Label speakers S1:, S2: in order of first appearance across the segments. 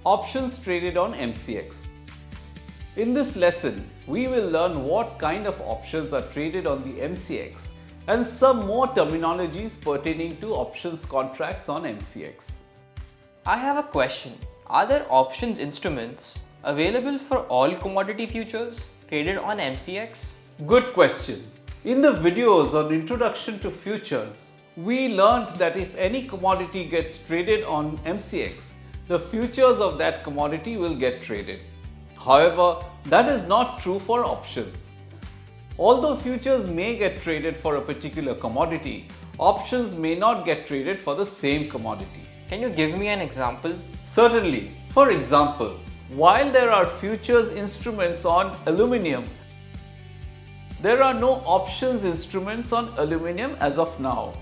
S1: Options traded on MCX. In this lesson, we will learn what kind of options are traded on the MCX and some more terminologies pertaining to options contracts on MCX.
S2: I have a question. Are there options instruments available for all commodity futures traded on MCX?
S1: Good question. In the videos on Introduction to Futures, we learned that if any commodity gets traded on MCX, the futures of that commodity will get traded. However, that is not true for options. Although futures may get traded for a particular commodity, options may not get traded for the same commodity.
S2: Can you give me an example?
S1: Certainly. For example, while there are futures instruments on aluminium, there are no options instruments on aluminium as of now.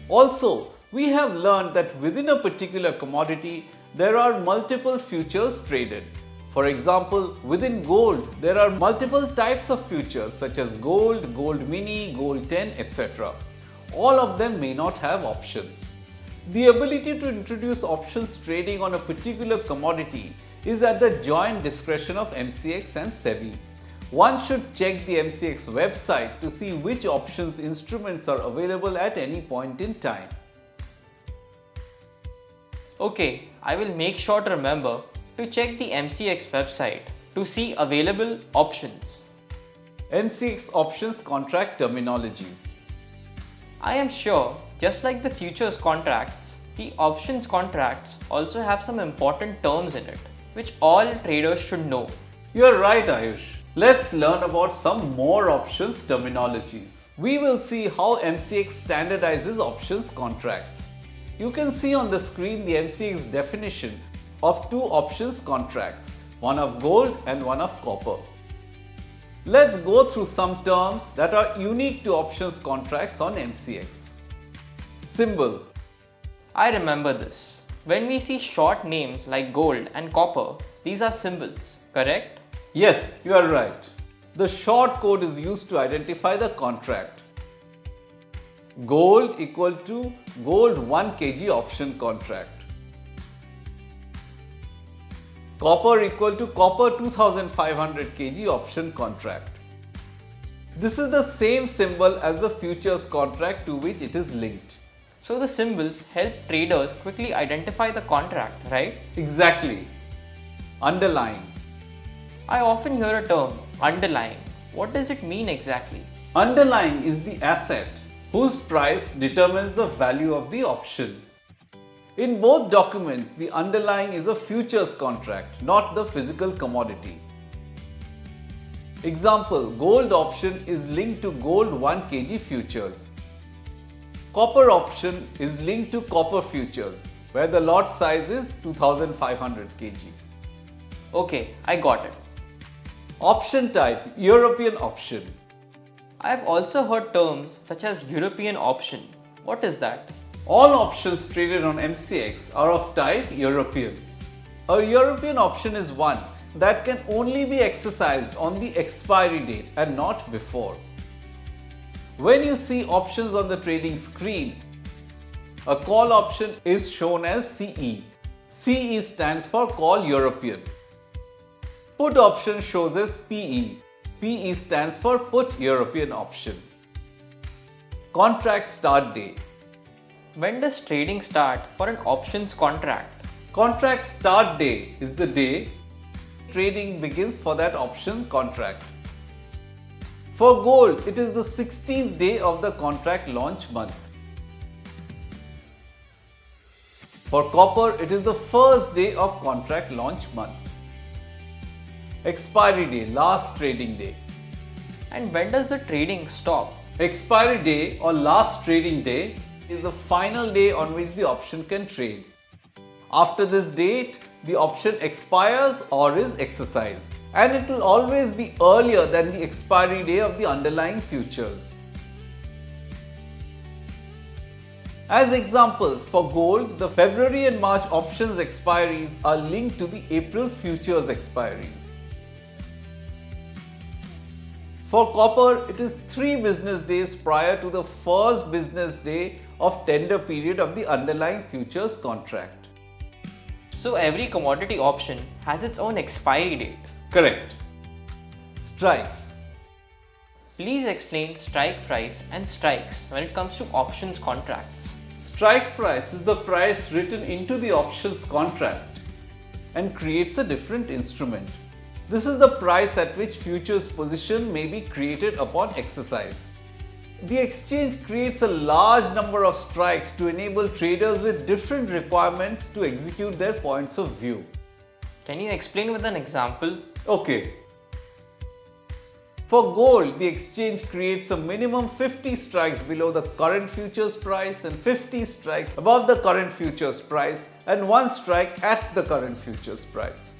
S1: Also, we have learned that within a particular commodity, there are multiple futures traded. For example, within gold, there are multiple types of futures such as gold, gold mini, gold 10, etc. All of them may not have options. The ability to introduce options trading on a particular commodity is at the joint discretion of MCX and SEBI. One should check the MCX website to see which options instruments are available at any point in time.
S2: Okay, I will make sure to remember to check the MCX website to see available options.
S1: MCX options contract terminologies.
S2: I am sure, just like the futures contracts, the options contracts also have some important terms in it, which all traders should know.
S1: You are right, Ayush. Let's learn about some more options terminologies. We will see how MCX standardizes options contracts. You can see on the screen the MCX definition of two options contracts, one of gold and one of copper. Let's go through some terms that are unique to options contracts on MCX. Symbol.
S2: I remember this. When we see short names like gold and copper, these are symbols, correct?
S1: Yes, you are right. The short code is used to identify the contract. Gold equal to gold 1 kg option contract. Copper equal to copper 2500 kg option contract. This is the same symbol as the futures contract to which it is linked.
S2: So the symbols help traders quickly identify the contract, right?
S1: Exactly. Underlying.
S2: I often hear a term, underlying. What does it mean exactly?
S1: Underlying is the asset whose price determines the value of the option. In both documents, the underlying is a futures contract, not the physical commodity. Example, gold option is linked to gold 1 kg futures. Copper option is linked to copper futures, where the lot size is 2500 kg.
S2: Okay, I got it.
S1: Option type, European option.
S2: I have also heard terms such as European option. What is that?
S1: All options traded on MCX are of type European. A European option is one that can only be exercised on the expiry date and not before. When you see options on the trading screen, a call option is shown as CE. CE stands for Call European. Put option shows as PE. PE stands for Put European option. Contract start date.
S2: When does trading start for an options contract?
S1: Contract start day is the day trading begins for that option contract. For gold, it is the 16th day of the contract launch month. For copper, it is the first day of contract launch month. Expiry day, last trading day.
S2: And when does the trading stop?
S1: Expiry day or last trading day is the final day on which the option can trade. After this date, the option expires or is exercised, and it will always be earlier than the expiry day of the underlying futures. As examples, for gold, the February and March options expiries are linked to the April futures expiries. For copper, it is 3 business days prior to the first business day of tender period of the underlying futures contract.
S2: So every commodity option has its own expiry date.
S1: Correct. Strikes.
S2: Please explain strike price and strikes when it comes to options contracts.
S1: Strike price is the price written into the options contract and creates a different instrument. This is the price at which futures position may be created upon exercise. The exchange creates a large number of strikes to enable traders with different requirements to execute their points of view.
S2: Can you explain with an example?
S1: Okay. For gold, the exchange creates a minimum 50 strikes below the current futures price and 50 strikes above the current futures price and 1 strike at the current futures price.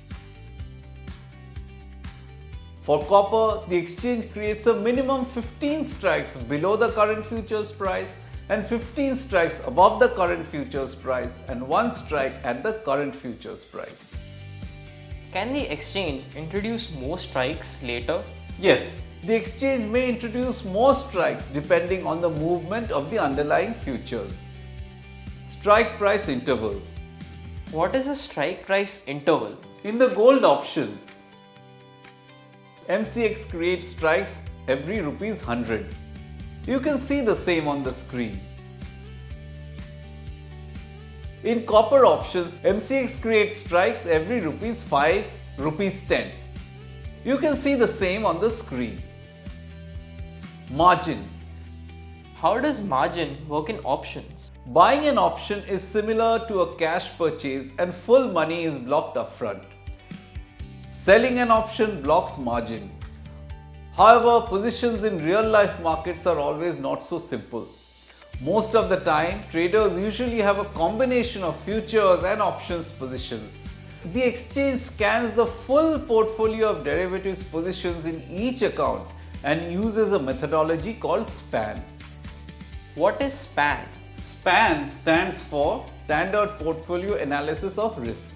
S1: For copper, the exchange creates a minimum 15 strikes below the current futures price and 15 strikes above the current futures price and 1 strike at the current futures price.
S2: Can the exchange introduce more strikes later?
S1: Yes, the exchange may introduce more strikes depending on the movement of the underlying futures. Strike price interval.
S2: What is a strike price interval?
S1: In the gold options, MCX creates strikes every rupees 100. You can see the same on the screen. In copper options, MCX creates strikes every rupees 5, rupees 10. You can see the same on the screen. Margin.
S2: How does margin work in options?
S1: Buying an option is similar to a cash purchase and full money is blocked upfront. Selling an option blocks margin. However, positions in real-life markets are always not so simple. Most of the time, traders usually have a combination of futures and options positions. The exchange scans the full portfolio of derivatives positions in each account and uses a methodology called SPAN.
S2: What is SPAN?
S1: SPAN stands for Standard Portfolio Analysis of Risk.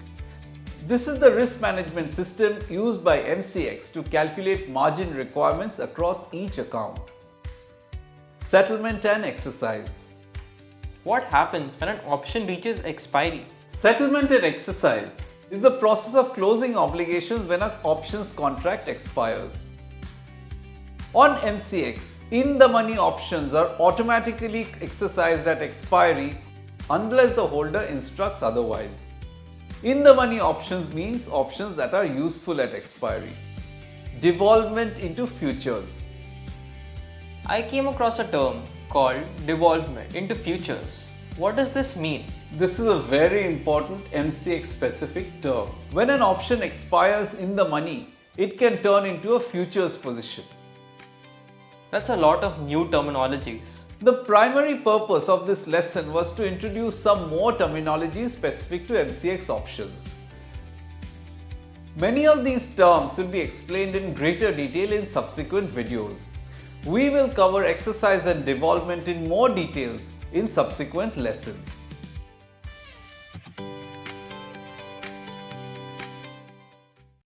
S1: This is the risk management system used by MCX to calculate margin requirements across each account. Settlement and exercise.
S2: What happens when an option reaches expiry?
S1: Settlement and exercise is the process of closing obligations when an options contract expires. On MCX, in-the-money options are automatically exercised at expiry unless the holder instructs otherwise. In-the-money options means options that are useful at expiry. Devolvement into futures.
S2: I came across a term called devolvement into futures. What does this mean?
S1: This is a very important MCX specific term. When an option expires in the money, it can turn into a futures position.
S2: That's a lot of new terminologies.
S1: The primary purpose of this lesson was to introduce some more terminologies specific to MCX options. Many of these terms will be explained in greater detail in subsequent videos. We will cover exercise and devolvement in more details in subsequent lessons.